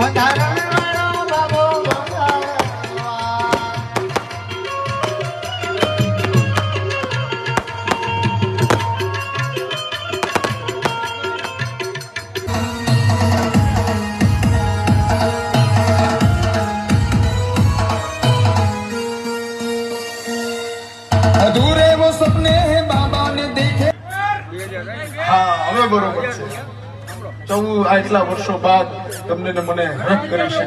अधूरे वो सपने हैं बाबा ने देखे। हाँ હવે બરોબર છે 14 વર્ષો બાદ તમને ને મને હરખ કરી શકે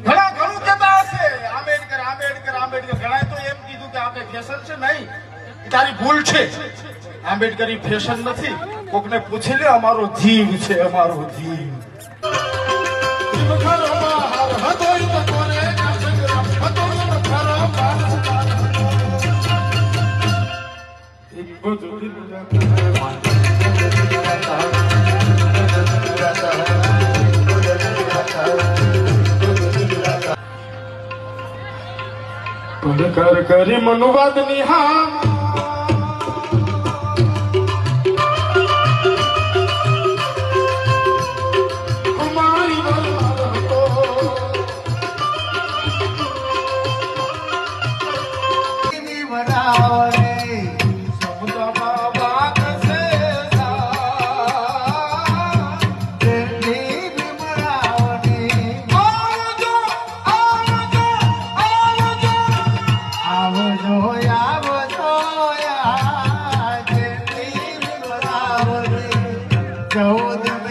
ઘણા ઘણું કહેતા હશે આંબેડકર આંબેડકર આંબેડકર ઘણા તો એમ કીધું કે આપણે ફેશન છે નહીં તારી ભૂલ છે આંબેડકરી ફેશન નથી કોકને પૂછી લે અમારો જીવ છે અમારો જીવ કર કરી મનુવાદ ની હા Go